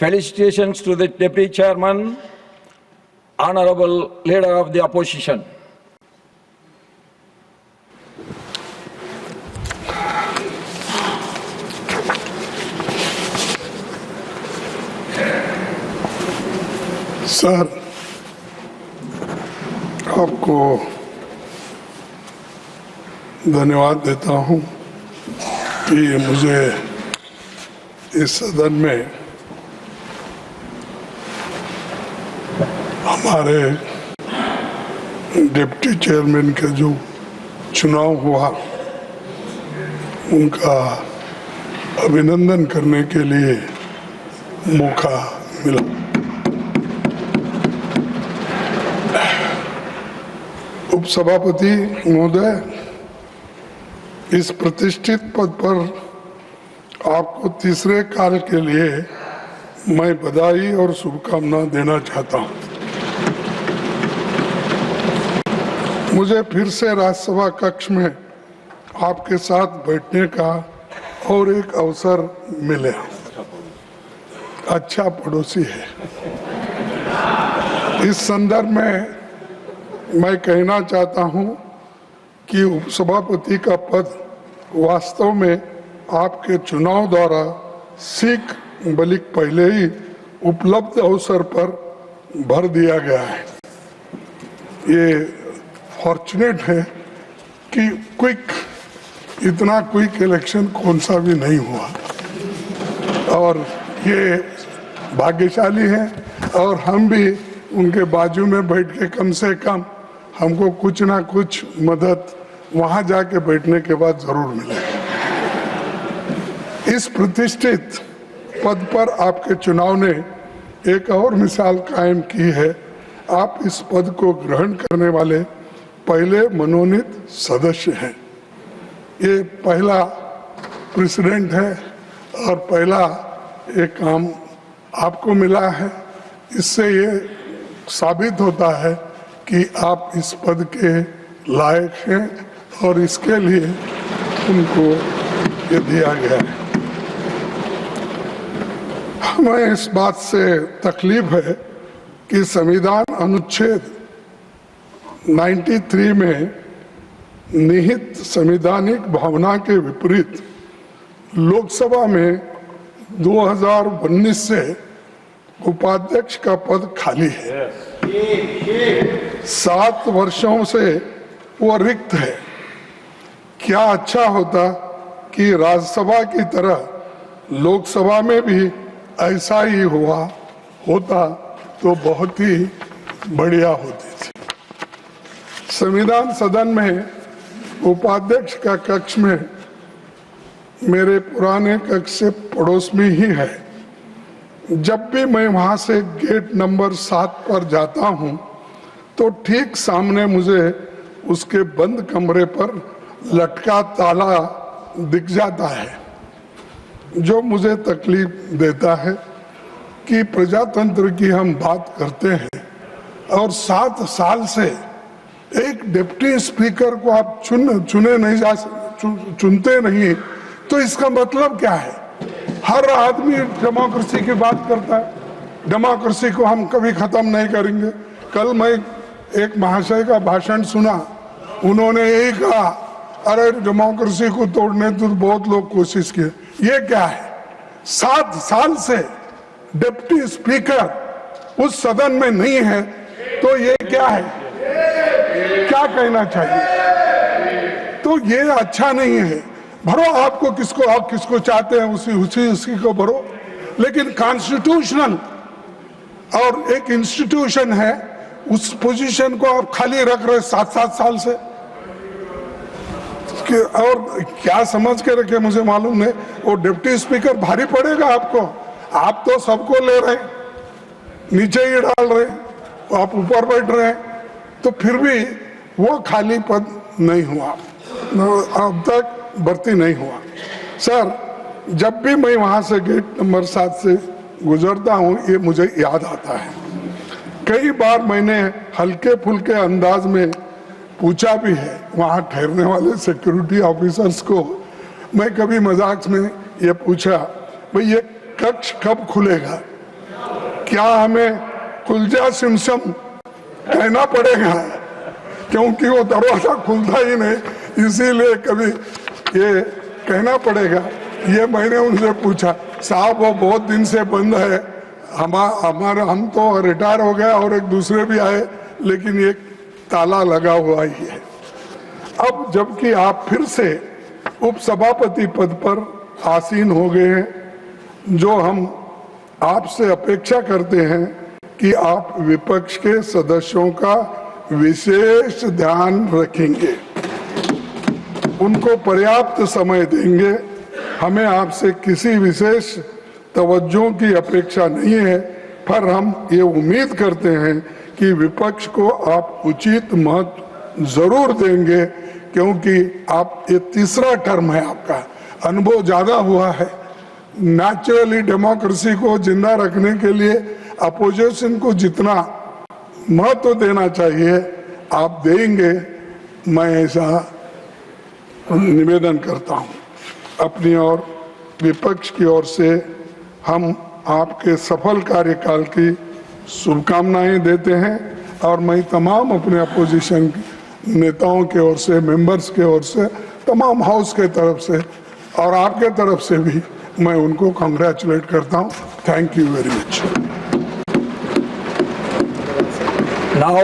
Felicitations to the Deputy Chairman, Honorable Leader of the Opposition. Sir, आपको धन्यवाद देता हूं कि मुझे इस सदन में हमारे डिप्टी चेयरमैन का जो चुनाव हुआ उनका अभिनंदन करने के लिए मौका मिला। उपसभापति महोदय, इस प्रतिष्ठित पद पर आपको तीसरे काल के लिए मैं बधाई और शुभकामना देना चाहता हूं। मुझे फिर से राज्यसभा कक्ष में आपके साथ बैठने का और एक अवसर मिले। अच्छा पड़ोसी है। इस संदर्भ में मैं कहना चाहता हूं कि उपसभापति का पद वास्तव में आपके चुनाव द्वारा सीख बल्कि पहले ही उपलब्ध अवसर पर भर दिया गया है। ये फॉर्चुनेट है कि इतना क्विक इलेक्शन कौन सा भी नहीं हुआ और ये भाग्यशाली है और हम भी उनके बाजू में बैठ के कम से कम हमको कुछ ना कुछ मदद वहां जाके बैठने के बाद जरूर मिलेगी। इस प्रतिष्ठित पद पर आपके चुनाव ने एक और मिसाल कायम की है। आप इस पद को ग्रहण करने वाले पहले मनोनीत सदस्य हैं। ये पहला प्रेसिडेंट है और पहला एक काम आपको मिला है। इससे ये साबित होता है कि आप इस पद के लायक हैं और इसके लिए उनको ये दिया गया है। हमें इस बात से तकलीफ है कि संविधान अनुच्छेद 93 में निहित संवैधानिक भावना के विपरीत लोकसभा में 2019 से उपाध्यक्ष का पद खाली है। 7 वर्षों से वो रिक्त है। क्या अच्छा होता कि राज्यसभा की तरह लोकसभा में भी ऐसा ही होता तो बहुत ही बढ़िया होती थी। संविधान सदन में उपाध्यक्ष का कक्ष में मेरे पुराने कक्ष से पड़ोस में ही है। जब भी मैं वहां से गेट नंबर 7 पर जाता हूं तो ठीक सामने मुझे उसके बंद कमरे पर लटका ताला दिख जाता है, जो मुझे तकलीफ देता है कि प्रजातंत्र की हम बात करते हैं और 7 साल से एक डिप्टी स्पीकर को आप चुनते नहीं, तो इसका मतलब क्या है? हर आदमी डेमोक्रेसी की बात करता है। डेमोक्रेसी को हम कभी खत्म नहीं करेंगे। कल मैं एक महाशय का भाषण सुना, उन्होंने यही कहा, अरे डेमोक्रेसी को तोड़ने तो बहुत लोग कोशिश किए। ये क्या है? 7 साल से डिप्टी स्पीकर उस सदन में नहीं है, तो ये क्या है? क्या कहना चाहिए? तो ये अच्छा नहीं है। भरो आपको किसको चाहते हैं उसी को भरो, लेकिन कॉन्स्टिट्यूशनल और एक इंस्टीट्यूशन है, उस पोजीशन को आप खाली रख रहे 7 साल से। और क्या समझ के रखे मुझे मालूम नहीं। वो डिप्टी स्पीकर भारी पड़ेगा आपको। आप तो सबको ले रहे, नीचे ही डाल रहे, आप ऊपर बैठ रहे हैं, तो फिर भी वो खाली पद नहीं हुआ, अब तक भर्ती नहीं हुआ। सर, जब भी मैं वहां से गेट नंबर 7 से गुजरता हूं, ये मुझे याद आता है। कई बार मैंने हल्के फुल्के अंदाज में पूछा भी है वहां ठहरने वाले सिक्योरिटी ऑफिसर्स को। मैं कभी मजाक में ये पूछा, भाई ये कक्ष कब खुलेगा? क्या हमें कुलजा सिमसम कहना पड़ेगा, क्योंकि वो दरवाजा खुलता ही नहीं, इसीलिए कभी ये कहना पड़ेगा। ये मैंने उनसे पूछा, साहब वो बहुत दिन से बंद है, हम तो रिटायर हो गए और एक दूसरे भी आए, लेकिन ये ताला लगा हुआ ही है। अब जबकि आप फिर से उपसभापति पद पर आसीन हो गए हैं, जो हम आपसे अपेक्षा करते हैं कि आप विपक्ष के सदस्यों का विशेष ध्यान रखेंगे, उनको पर्याप्त समय देंगे। हमें आपसे किसी विशेष तवज्जो की अपेक्षा नहीं है, पर हम ये उम्मीद करते हैं कि विपक्ष को आप उचित महत्व जरूर देंगे, क्योंकि आप ये तीसरा टर्म है, आपका अनुभव ज्यादा हुआ है। नेचुरली डेमोक्रेसी को जिंदा रखने के लिए अपोजिशन को जितना महत्व देना चाहिए आप देंगे, मैं ऐसा निवेदन करता हूं। अपनी और विपक्ष की ओर से हम आपके सफल कार्यकाल की शुभकामनाएं देते हैं, और मैं तमाम अपने अपोजिशन नेताओं के ओर से, मेंबर्स के ओर से, तमाम हाउस के तरफ से और आपके तरफ से भी मैं उनको कांग्रेचुलेट करता हूं। Thank you very much. Now